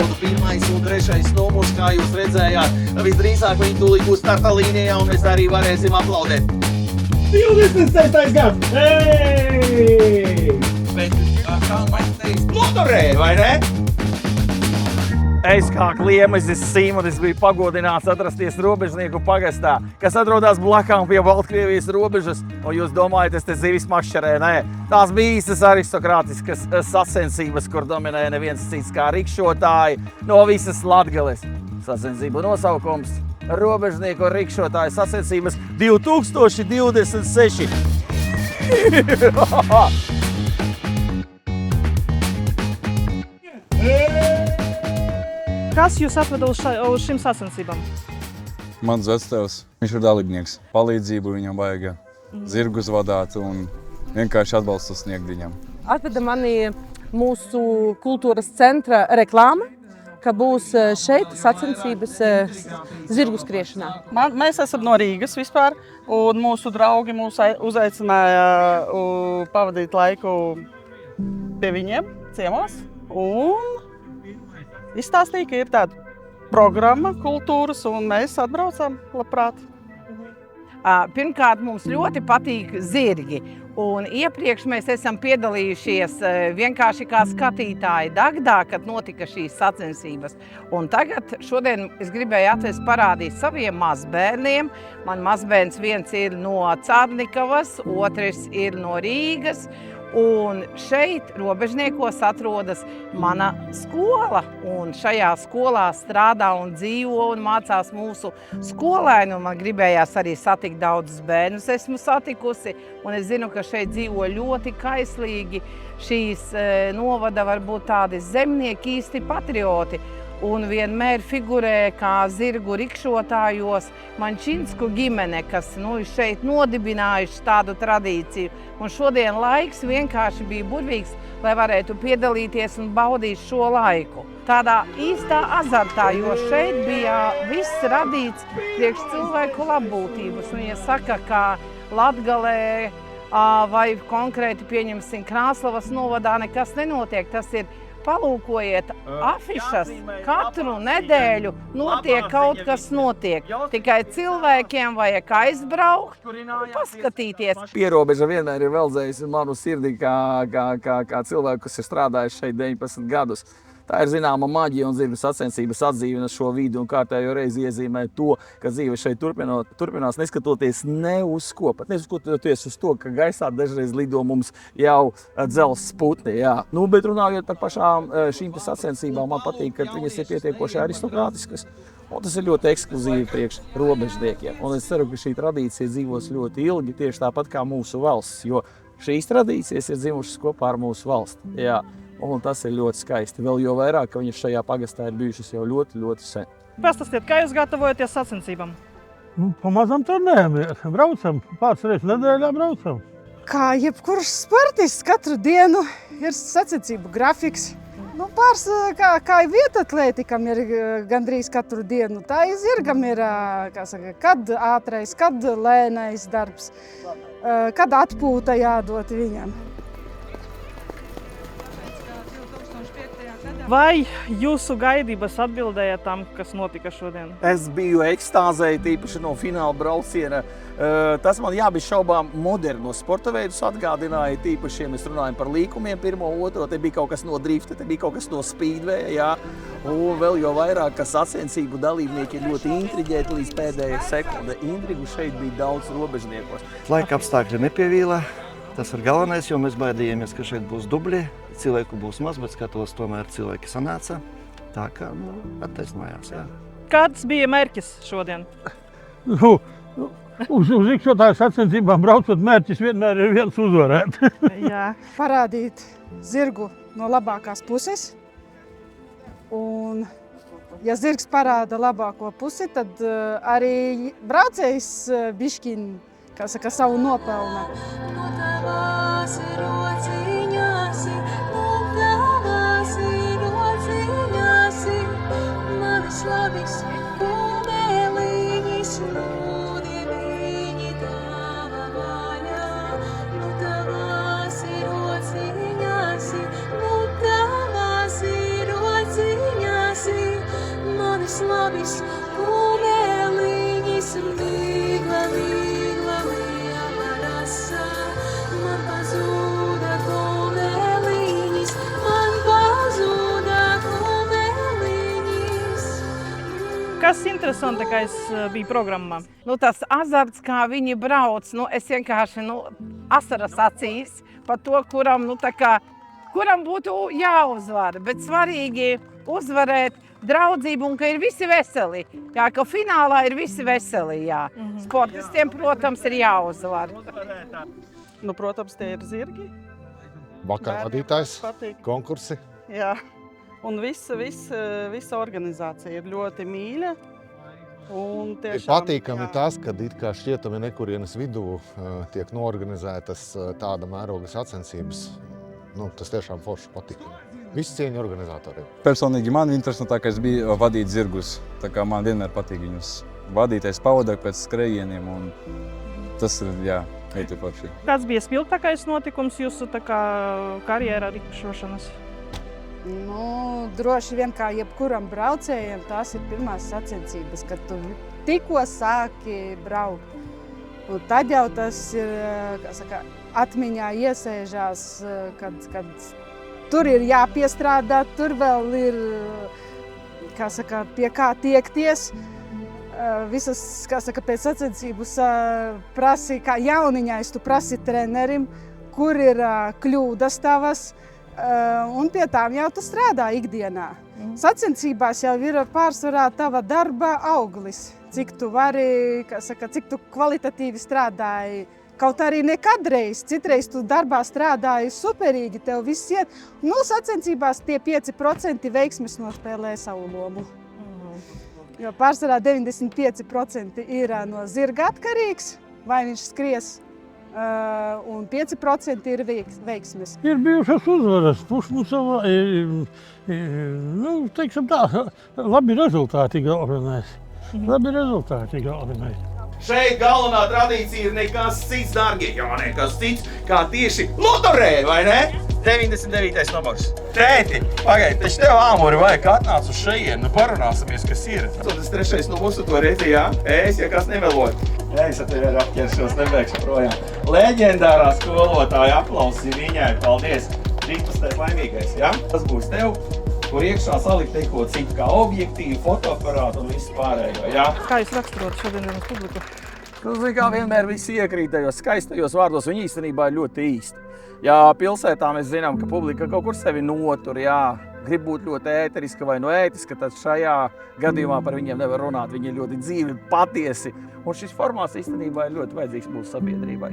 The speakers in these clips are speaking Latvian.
epizodu 1. un 3. numurs, kā jūs redzējāt. Visdrīzāk viņi tūlīt būs starta līnijā, un mēs arī varēsim aplaudēt. 26. gads! Hei! Bet kā man teiks, noturēja, vai ne? Es kā Kliemezis Sīmonis biju pagodināts atrasties Robežnieku pagastā, kas atrodas blakām pie Baltkrievijas robežas, un jūs domājat, es te zivis makšķerē? Nē, tās bija īstas aristokrātiskas sacensības, kur dominēja neviens cits kā rikšotāji no visas Latgales. Sacensību nosaukums – Robežnieku rikšotāju sacensības 2026. Kas jūs atveda uz šīm sacensībām? Mans vectēvs, viņš ir dalībnieks. Palīdzību viņam vajag, zirgus vadāt un vienkārši atbalstu sniegt viņam. Atveda mani mūsu kultūras centra reklāma, ka būs šeit sacensības zirgu skriešanā. Mēs esam no Rīgas vispār, un mūsu draugi mūs uzaicināja pavadīt laiku pie viņiem ciemos. Un izstāstīja, ka ir tāda programma kultūras, un mēs atbraucam labprāt. Pirmkārt, mums ļoti patīk zirgi. Un iepriekš mēs esam piedalījušies vienkārši kā skatītāji Dagdā, kad notika šīs sacensības. Un tagad šodien es gribēju atvest parādīt saviem mazbērniem. Man mazbērns viens ir no Cārnikavas, otrs ir no Rīgas. Un šeit, Robežniekos, atrodas mana skola. Un šajā skolā strādā un dzīvo un mācās mūsu skolēni. Un man gribējās arī satikt daudzus bērnus. Esmu satikusi, un es zinu, ka šeit dzīvo ļoti kaislīgi. Šīs novada varbūt tādi zemnieki, īsti patrioti. Un vienmēr figurē kā zirgu rikšotājos Mančinsku ģimene, kas šeit nodibinājuši tādu tradīciju. Un šodien laiks vienkārši bija burvīgs, lai varētu piedalīties un baudīt šo laiku. Tādā īstā azartā, jo šeit bija viss radīts priekš cilvēku labbūtības. Un, ja saka, ka Latgalē vai konkrēti pieņemsim Krāslavas novadā nekas nenotiek, tas ir palūkojiet afišas, katru nedēļu notiek kaut kas notiek. Tikai cilvēkiem vajag aizbraukt un paskatīties. Pierobeža vienmēr ir veldzējusi manu sirdī kā cilvēku, kas ir strādājuši šeit 19 gadus. Tā ir zināma maģija, un zirgu sacensības atdzīvina šo vidi un kārtējo reizi iezīmē to, ka dzīve šeit turpinās neskatoties ne uz ko, pat neskatoties uz to, ka gaisā dažreiz lido mums jau dzelzs putni. Jā. Bet runājot par pašām šīm sacensībām, man patīk, ka viņas ir pietiekoši aristokrātiskas. Un tas ir ļoti ekskluzīvi priekš robežniekiem. Un es ceru, ka šī tradīcija dzīvos ļoti ilgi, tieši tāpat kā mūsu valsts, jo šīs tradīcijas ir dzimušas kopā ar mūsu valsti. Jā. Un tas ir ļoti skaisti. Vēl jo vairāk, ka viņas šajā pagastā ir bijušas jau ļoti, ļoti sen. Pastāstiet, kā jūs gatavojaties sacensībām? Pamazām turnējam, braucam, pāris reizes nedēļā braucam. Kā jebkurš sportists, katru dienu ir sacensību grafiks. Kā vietatlētikam ir gandrīz katru dienu, tā ir zirgam ir, kad ātrais, kad lēnais darbs, kad atpūta jādod viņam. Vai jūsu gaidības atbildēja tam, kas notika šodien? Es biju ekstāzē, tīpaši no fināla brauciena. Tas man bez šaubām modernos sporta veidus atgādināja, tīpaši, ja mēs runājam par līkumiem, 1. 2. Te bija kaut kas no drifta, te bija kaut kas no speedway, jā. Un vēl jo vairāk, ka sacensību dalībnieki ir ļoti intriģēti līdz pēdējai sekunde. Intrigu šeit bija daudz robežniekos. Laika apstākļi nepievīla. Tas ir galvenais, jo mēs baidījāmies, ka šeit būs dubļi. Cilvēku būs maz, bet skatos, tomēr cilvēki sanāca. Tā kā attaisnojās, jā. Kāds bija mērķis šodien? Uz rikšotāju sacensībām braucot, mērķis vienmēr ir viens uzvarēt. Jā, parādīt zirgu no labākās puses. Un, ja zirgs parāda labāko pusi, tad arī braucējs bišķiņ, kā saka, savu nopelna. interesantākais bija programmā? Nu, tas azarts, kā viņi brauc, es vienkārši asaras acīs par to, kuram būtu jāuzvar. Bet svarīgi uzvarēt draudzību un ka ir visi veseli. Jā, ka finālā ir visi veseli, jā. Sportistiem, protams, ir jāuzvar. Nu, protams, tie ir zirgi. Vakar vadītājs, Patīk. konkursi. Jā. Un visa organizācija ir ļoti mīļa. Un Ir tiešām, patīkami tas, ka it kā šķietami nekurienes vidū tiek noorganizētas tāda mēroga sacensības. Tas tiešām forši patīkami. Visi cieņi organizatoriem. Personīgi man interesantākais bija vadīt zirgus. Tā kā man vienmēr patīk viņus vadīt, es pavadāju pēc skrejieniem un tas ir, jā, ļoti forši. Kāds bija spilgtākais notikums jūsu karjerā rikšošanas? Droši vien kā jebkuram braucējiem, tās ir pirmās sacensības, kad tu tikko sāki braukt. Un tad jau tas ir, atmiņā iesēžās, kad tur ir jāpiestrādā, tur vēl ir, pie kā tiekties. Visas, pēc sacensības prasi, kā jauniņais, tu prasi trenerim, kur ir kļūdas tavas, un pie tām jau tu strādā ikdienā. Sacensībās jau ir pārsvarā tava darba auglis, cik tu vari, cik tu kvalitatīvi strādāji. Kaut arī nekadreiz, citreiz tu darbā strādāji superīgi, tev viss iet. Sacensībās tie 5% veiksmes nospēlē savu lomu. Jo pārsvarā 95% ir no zirga atkarīgs, vai viņš skries, un 5% ir veiksmes. Ir bijušas uzvaras, teiksim tā, labi rezultāti galvenais. Šeit galvenā tradīcija ir nekas cits, dārgie, nekas cits, kā tieši lotorē, vai ne? 99. numurs. Tēti, pagaidi, taču tev āmuri vajag atnāc uz šejienu, parunāsimies, kas ir. 23. numurs, tu to redzi, jā? Ja kas nevelot. Es ar tevi apķeršos, nebeigšu projām. Leģendārā skolotāja aplausi viņai, paldies. 13. laimīgais, jā? Tas būs tev, kur iekšā salikt neko citu kā objektīvu, fotoaparātu un visu pārējo, jā? Kā jūs raksturot šodienas publiku? Kā vienmēr visi iekrīt tajos skaistajos vārdos, viņi īstenībā ir ļoti īsti. Jā, pilsētā mēs zinām, ka publika kaut kur sevi notur, jā, grib būt ļoti ēteriska vai ētiska, tad šajā gadījumā par viņiem nevar runāt. Viņi ir ļoti dzīvi, patiesi, un šis formāts īstenībā ir ļoti vajadzīgs mūsu sabiedrībai.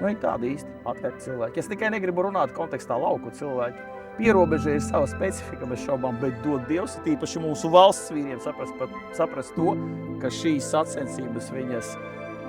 Viņi tādi īsti atvērti cilvēki. Es tikai negribu runāt kontekstā lauku cilvēki. Pierobežē ir sava specifika, bez šaubām, bet dod Dievs, tīpaši mūsu valsts vīriem saprast to, ka šīs sacensības viņas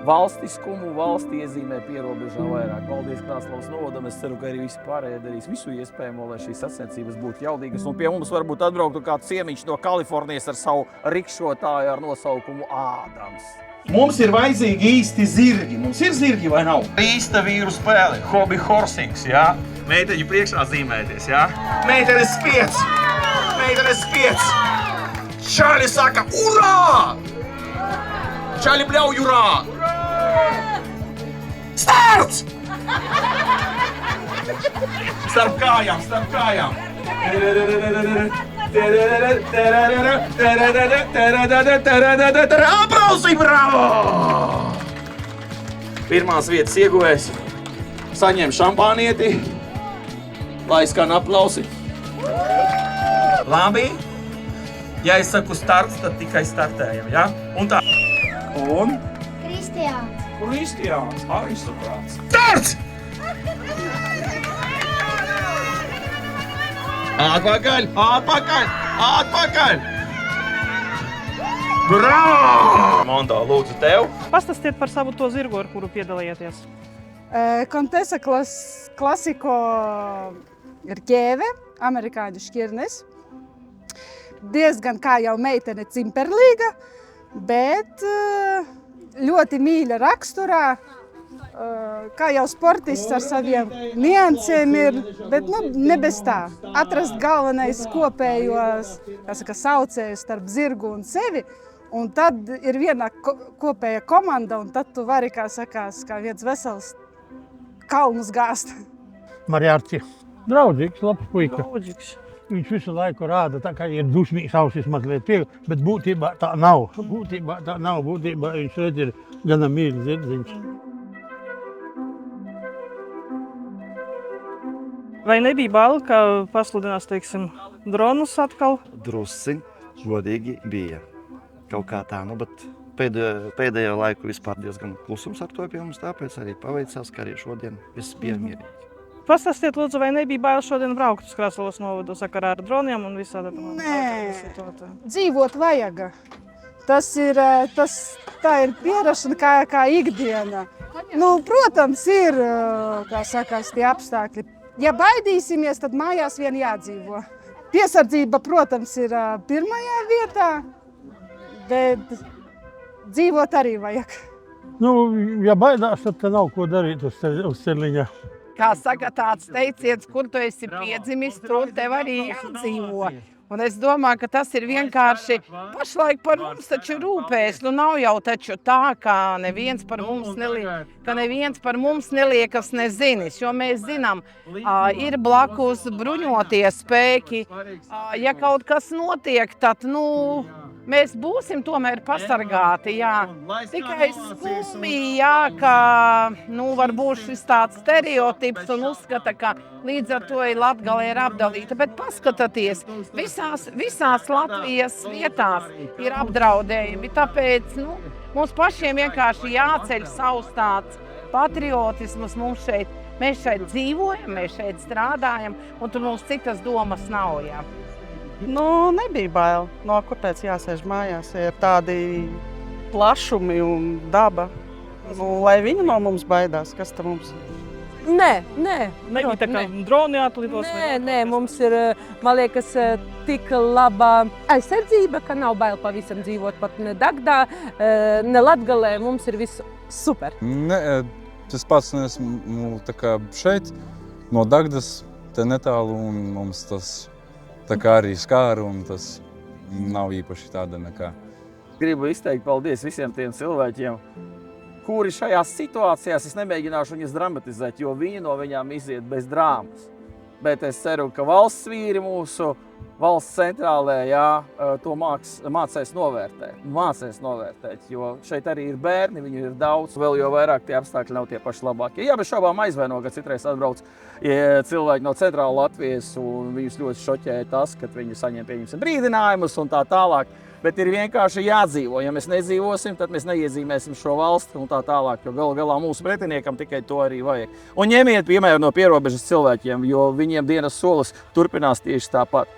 valstiskumu valsti iezīmē pierobežā vairāk. Paldies Krāslavas novadam, es ceru, ka arī visi pārējie darīs visu iespējamo, lai šīs sacensības būtu jaudīgas. Un pie mums varbūt atbrauktu kāds ciemiņš no Kalifornijas ar savu rikšotāju ar nosaukumu Ādams. Mums ir vajadzīgi īsti zirgi. Mums ir zirgi vai nav? Īsta vīru spēle, hobby horsings, jā? Meiteņu priekšā zīmēties, jā? Meitenes spiec! Meitenes spiec! Čāļi saka, urā! Čāļi bļauj, urā! Starts! Starp kājām, starp kājām! Aplausi, bravo! Pirmās vietas ieguvējs saņem šampānieti, lai skan aplausi. Labi. Ja es saku starts, tad tikai startējam, ja? Un tā. Un? Kristiāns. Kristiāns, aristokrāts. Starts! Atpakaļ, atpakaļ, atpakaļ! Bravo! Montā, lūdzu tev. Pastastiet par savu to zirgu, ar kuru piedalījāties. Contessa Classico ir ķēve, amerikāņu šķirnes. Diezgan kā jau meitene cimperlīga, bet ļoti mīļa raksturā. Kā jau sportists ar saviem niansiem ir, bet ne bez tā. Atrast galvenais kopējos, saucējus starp zirgu un sevi, un tad ir viena kopēja komanda, un tad tu vari, kā viens vesels kalnus gāzt. Mariārķi. Draudzīgs, labs puika. Draudzīgs. viņš visu laiku rāda, tā kā ir dusmīgs ausis mazliet pie, bet būtībā tā nav. Būtībā viņš redz ir gana mīļs zirdziņš. Vai nebija bail, ka pasludinās, teiksim, dronus atkal? Drusciņ, godīgi bija. Kaut kā tā, nu, bet pēdējo laiku vispār diezgan klusums ar to pie mums, tāpēc arī paveicās, ka arī šodien viss bija mierīgi. Pastāstiet, lūdzu, vai nebija bail šodien braukt uz Krasavas novadu sakarā ar droniem un visādi? Nē, dzīvot vajag. Tā ir pierašana kā ikdiena. Nu, protams, ir, kā sakās, tie apstākļi. Ja baidīsimies, tad mājās vien jādzīvo. Piesardzība, protams, ir pirmajā vietā, bet dzīvot arī vajag. Nu, ja baidās, tad te nav ko darīt uz ceļiņa. Kā saka tāds teiciens, kur tu esi piedzimis, tur tev arī jādzīvo. Un es domāju, ka tas ir vienkārši pašlaik par mums taču rūpēs. Nu nav jau taču tā, ka neviens par mums neliekas nezinis, jo mēs zinām, ir blakus bruņotie spēki. Ja kaut kas notiek, tad, mēs būsim tomēr pasargāti, jā. Tikai skumji, jā, ka, varbūt šis tāds stereotips un uzskata, ka līdz ar to Latgale ir apdalīta. Bet paskatieties, visās Latvijas vietās ir apdraudējumi. Tāpēc, mums pašiem vienkārši jāceļ savs tāds patriotisms mums šeit. Mēs šeit dzīvojam, mēs šeit strādājam, un tur mums citas domas nav, jā. Nebija bail. Kāpēc jāsēž mājās? Ir tādi plašumi un daba. Lai viņi no mums baidās, kas tam mums? Nē. Nebija tā kā droni atlidos? Nē, mums ir, man liekas, tik laba aizsardzība, ka nav bail pavisam dzīvot pat ne Dagdā, ne Latgalē. Mums ir viss super. Nē, tas pats neesmu tā kā šeit, no Dagdas, te netālu, un mums tas tā kā arī skāra, un tas nav īpaši tāda nekā. Gribu izteikt paldies visiem tiem cilvēkiem, kuri šajās situācijās, es nemēģināšu viņas dramatizēt, jo viņi no viņām iziet bez drāmas. Bet es ceru, ka valsts vīri mūsu valsts centrālē, to mācēs novērtēt, jo šeit arī ir bērni, viņu ir daudz, vēl jo vairāk tie apstākļi nav tie paši labākie. Jā, bez šaubām aizvaino, ka citreiz atbrauc cilvēki no centrāla Latvijas, un viņus ļoti šoķēja tas, ka viņi saņem, pieņemsim, brīdinājumus un tā tālāk. Bet ir vienkārši jādzīvo. Ja mēs nedzīvosim, tad mēs neiezīmēsim šo valsti un tā tālāk, jo galu galā mūsu pretiniekam tikai to arī vajag. Un ņemiet piemēru no pierobežas cilvēkiem, jo viņiem dienas solis turpinās tieši tāpat.